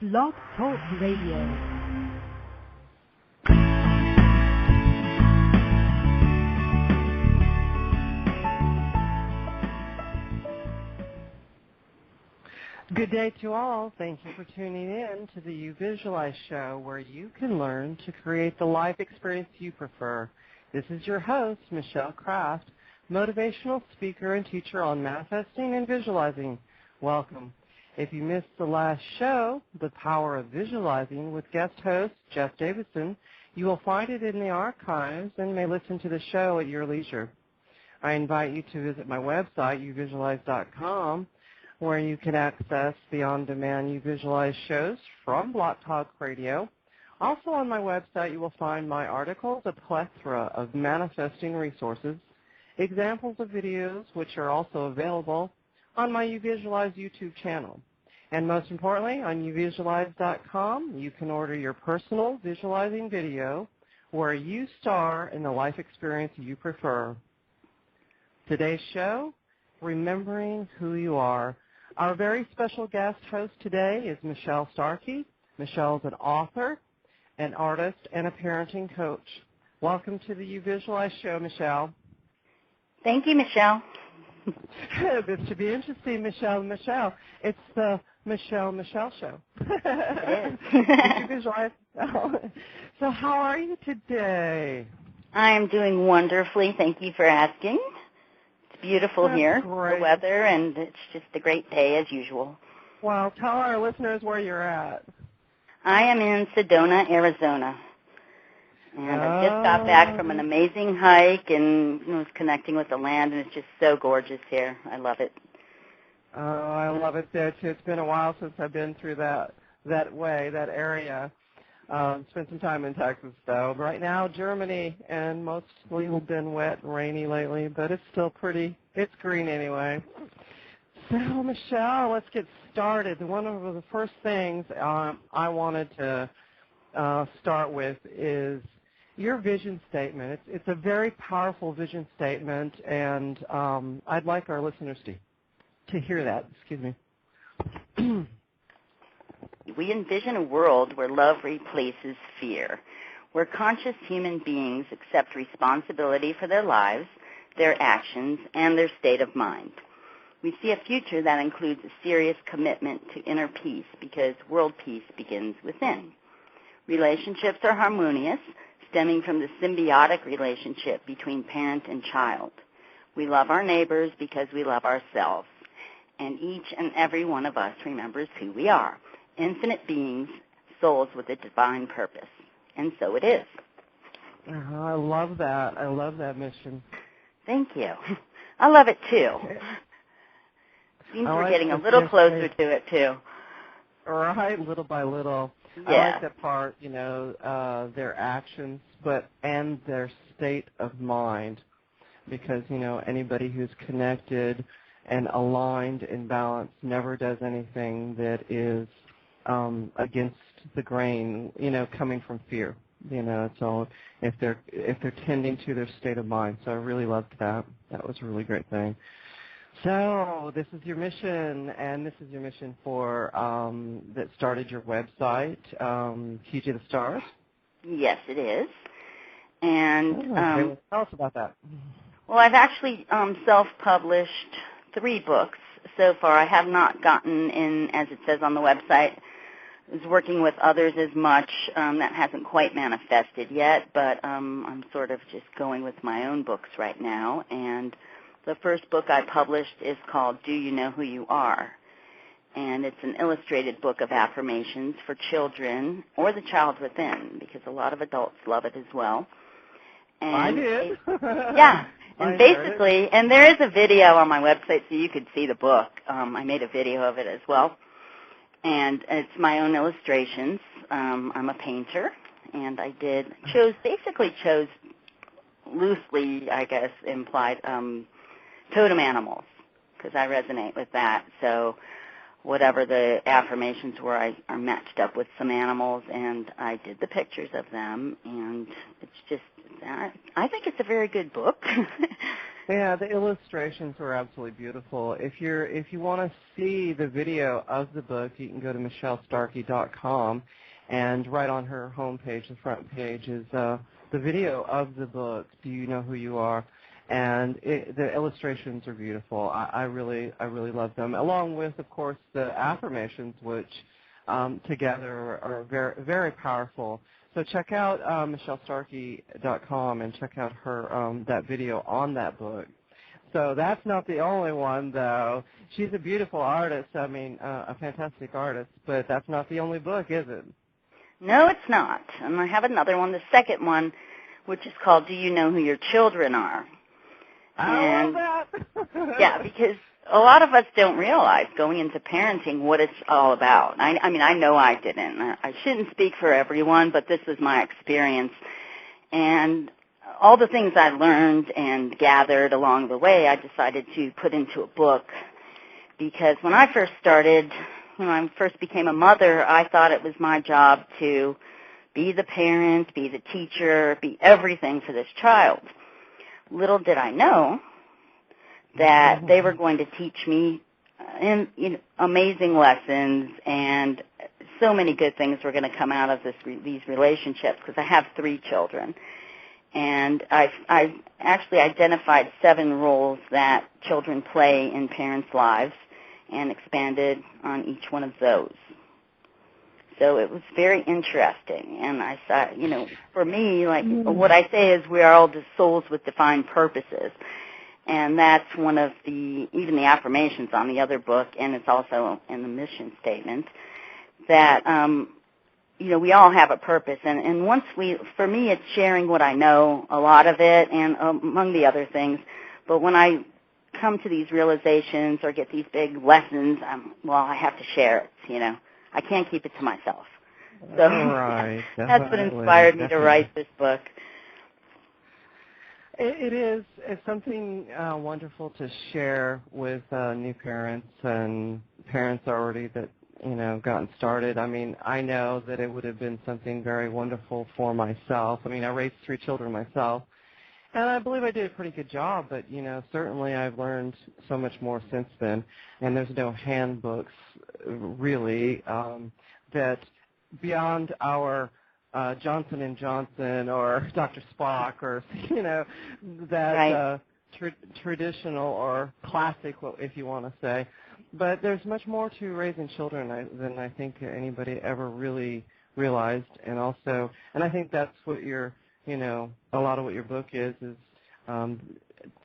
Blog Talk Radio. Good day to all. Thank you for tuning in to the Uvisualeyes Show, where you can learn to create the life experience you prefer. This is your host, Michelle Kraft, motivational speaker and teacher on manifesting and visualizing. Welcome. If you missed the last show, The Power of Visualizing, with guest host Jeff Davidson, you will find it in the archives and may listen to the show at your leisure. I invite you to visit my website, uvisualeyes.com, where you can access the on-demand Uvisualeyes shows from Blog Talk Radio. Also on my website, you will find my articles, a plethora of manifesting resources, examples of videos, which are also available on my Uvisualeyes YouTube channel. And most importantly, on uvisualeyes.com, you can order your personal visualizing video where you star in the life experience you prefer. Today's show, Remembering Who You Are. Our very special guest host today is Michelle Starkey. Michelle is an author, an artist, and a parenting coach. Welcome to the Uvisualeyes Show, Michelle. Thank you, Michelle. This should be interesting, Michelle. It's the Michelle Show. It is. Visualize. So how are you today? I am doing wonderfully. Thank you for asking. It's beautiful here, great. The weather, and it's just a great day as usual. Well, tell our listeners where you're at. I am in Sedona, Arizona. And I just got back from an amazing hike and was connecting with the land, and it's just so gorgeous here. I love it. Oh, I love it there, too. It's been a while since I've been through that area. Spent some time in Texas, though. Right now, Germany, and mostly it's been wet and rainy lately, but it's still pretty. It's green anyway. So, Michelle, let's get started. One of the first things I wanted to start with is your vision statement. It's a very powerful vision statement, and I'd like our listeners to hear that. Excuse me. We envision a world where love replaces fear, where conscious human beings accept responsibility for their lives, their actions, and their state of mind. We see a future that includes a serious commitment to inner peace because world peace begins within. Relationships are harmonious, stemming from the symbiotic relationship between parent and child. We love our neighbors because we love ourselves. And each and every one of us remembers who we are, infinite beings, souls with a divine purpose. And so it is. I love that. I love that mission. Thank you. I love it, too. Seems we're getting a little closer to it, too. Right, little by little. Yeah. I like that part, their actions, and their state of mind, because, anybody who's connected and aligned and balanced never does anything that is against the grain, coming from fear. It's all if they're tending to their state of mind. So I really loved that. That was a really great thing. So this is your mission, and this is your mission for that started your website, Key to the Stars. Yes, it is. And okay. Tell us about that. Well, I've actually self-published 3 books so far. I have not gotten in, as it says on the website, is working with others as much. That hasn't quite manifested yet, but I'm sort of just going with my own books right now. And the first book I published is called Do You Know Who You Are? And it's an illustrated book of affirmations for children or the child within, because a lot of adults love it as well. And I did. Yeah. And basically, and there is a video on my website so you could see the book. I made a video of it as well. And it's my own illustrations. I'm a painter, and I chose loosely, I guess, implied totem animals, because I resonate with that. So whatever the affirmations were, I matched up with some animals, and I did the pictures of them, and it's just, I think it's a very good book. Yeah, the illustrations were absolutely beautiful. If you want to see the video of the book, you can go to michellestarkey.com, and right on her homepage, the front page, is the video of the book, Do You Know Who You Are? And the illustrations are beautiful. I really love them, along with, of course, the affirmations, which together are very, very powerful. So check out michellestarkey.com and check out her that video on that book. So that's not the only one, though. She's a beautiful artist. I mean, a fantastic artist. But that's not the only book, is it? No, it's not. And I have another one, the second one, which is called Do You Know Who Your Children Are? I love that. Yeah, because a lot of us don't realize going into parenting what it's all about. I mean, I know I didn't. I shouldn't speak for everyone, but this was my experience. And all the things I learned and gathered along the way, I decided to put into a book. Because when I first started, when I first became a mother, I thought it was my job to be the parent, be the teacher, be everything for this child. Little did I know that they were going to teach me amazing lessons, and so many good things were going to come out of these relationships, because I have 3 children. And I actually identified 7 roles that children play in parents' lives and expanded on each one of those. So it was very interesting, and I thought, for me, like what I say is we are all just souls with defined purposes, and that's one of even the affirmations on the other book, and it's also in the mission statement, that, we all have a purpose, and for me, it's sharing what I know, a lot of it, and among the other things, but when I come to these realizations or get these big lessons, I have to share it, I can't keep it to myself. So right, that's what inspired me to write this book. It is. It's something wonderful to share with new parents and parents already that, gotten started. I mean, I know that it would have been something very wonderful for myself. I mean, I raised 3 children myself, and I believe I did a pretty good job, but, certainly I've learned so much more since then, and there's no handbooks, really, that beyond our Johnson & Johnson or Dr. Spock or, that right. Traditional or classic, if you want to say. But there's much more to raising children than I think anybody ever really realized, and I think that's what a lot of what your book is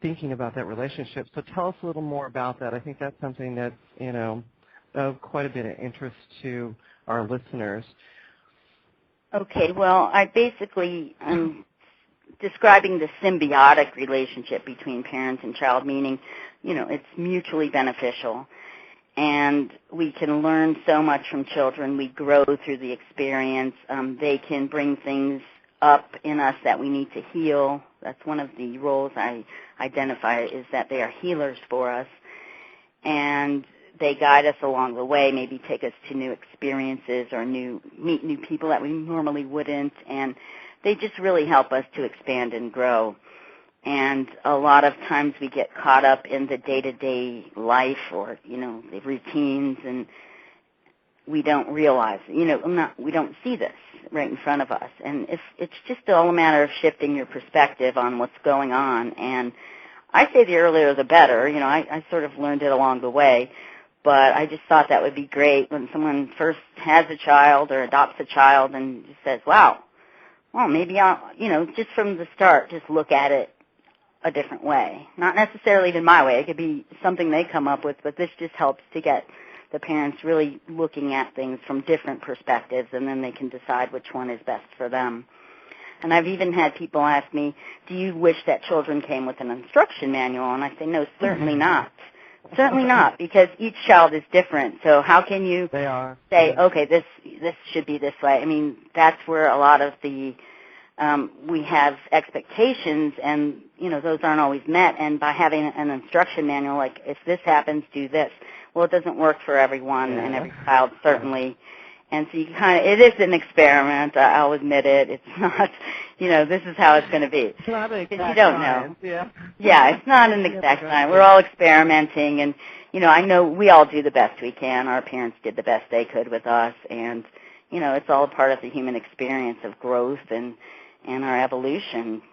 thinking about that relationship. So tell us a little more about that. I think that's something that's, of quite a bit of interest to our listeners. Okay, well, I basically am describing the symbiotic relationship between parent and child, meaning, it's mutually beneficial. And we can learn so much from children. We grow through the experience. They can bring things up in us that we need to heal. That's one of the roles I identify, is that they are healers for us. And they guide us along the way, maybe take us to new experiences or meet new people that we normally wouldn't. And they just really help us to expand and grow. And a lot of times we get caught up in the day-to-day life or, the routines, and we don't realize, we don't see this right in front of us. And it's just all a matter of shifting your perspective on what's going on. And I say the earlier the better. I sort of learned it along the way, but I just thought that would be great when someone first has a child or adopts a child and just says, wow, well, maybe I'll, just from the start, just look at it a different way. Not necessarily even my way. It could be something they come up with, but this just helps to get the parents really looking at things from different perspectives, and then they can decide which one is best for them. And I've even had people ask me, do you wish that children came with an instruction manual? And I say, no, certainly not. Certainly not, because each child is different. So how can you say, okay, this should be this way? I mean, that's where a lot of the we have expectations, and those aren't always met. And by having an instruction manual, like if this happens, do this. Well, it doesn't work for everyone and every child, certainly. And so it is an experiment. I'll admit it. It's not, this is how it's going to be. It's not an exact you don't science, know. Yeah. Yeah, it's not an exact science. We're all experimenting, and, I know we all do the best we can. Our parents did the best they could with us, and, it's all a part of the human experience of growth and our evolution.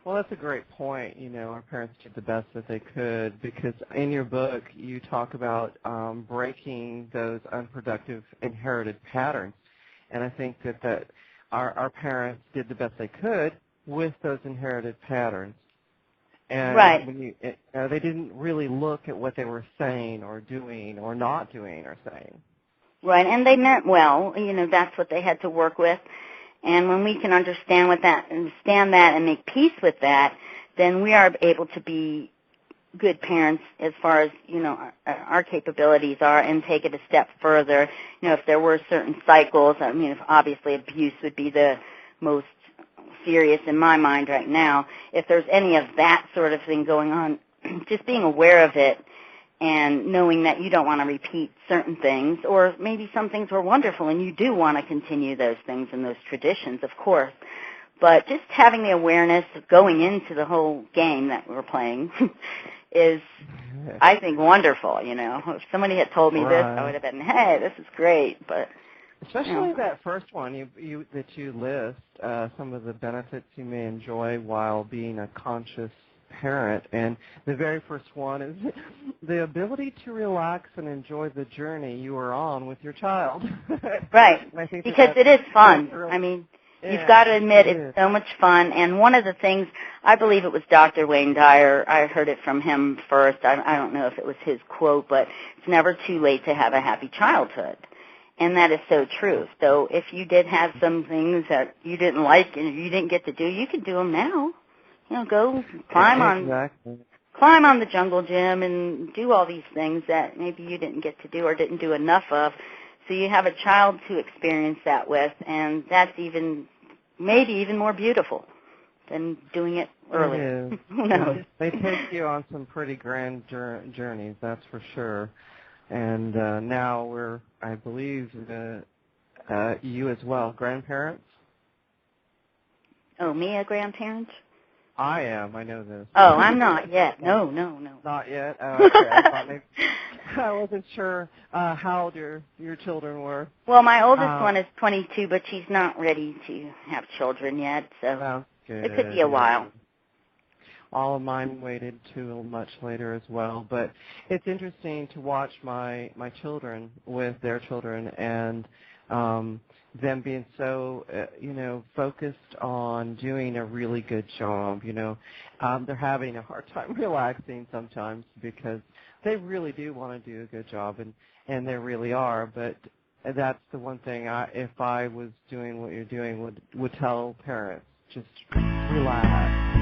Well, that's a great point. Our parents did the best that they could, because in your book you talk about breaking those unproductive inherited patterns. And I think that our parents did the best they could with those inherited patterns. And right. They didn't really look at what they were saying or doing or not doing or saying. Right, and they meant well. That's what they had to work with. And when we can understand that and make peace with that, then we are able to be good parents as far as, our capabilities are, and take it a step further. If there were certain cycles, if obviously abuse would be the most serious in my mind right now. If there's any of that sort of thing going on, just being aware of it and knowing that you don't want to repeat certain things, or maybe some things were wonderful and you do want to continue those things and those traditions, of course. But just having the awareness of going into the whole game that we're playing is, I think, wonderful. If somebody had told me this, I would have been, hey, this is great. But especially that first one that you list, some of the benefits you may enjoy while being a conscious parent, and the very first one is the ability to relax and enjoy the journey you are on with your child. Right, because it is fun. You've got to admit it's so much fun. And one of the things, I believe it was Dr. Wayne Dyer, I heard it from him first. I don't know if it was his quote, but it's never too late to have a happy childhood. And that is so true. So if you did have some things that you didn't like and you didn't get to do, you can do them now. Go climb on the jungle gym and do all these things that maybe you didn't get to do or didn't do enough of. So you have a child to experience that with, and that's maybe even more beautiful than doing it early. It is. Who knows? They take you on some pretty grand journeys, that's for sure. And now I believe, you as well, grandparents? Oh, me a grandparent? I am. I know this. Oh, I'm not yet. No. Not yet? Oh, okay. I wasn't sure how old your children were. Well, my oldest one is 22, but she's not ready to have children yet, so it could be a while. All of mine waited till much later as well, but it's interesting to watch my children with their children, and them being so, focused on doing a really good job. They're having a hard time relaxing sometimes because they really do want to do a good job, and they really are. But that's the one thing if I was doing what you're doing, would tell parents, just relax.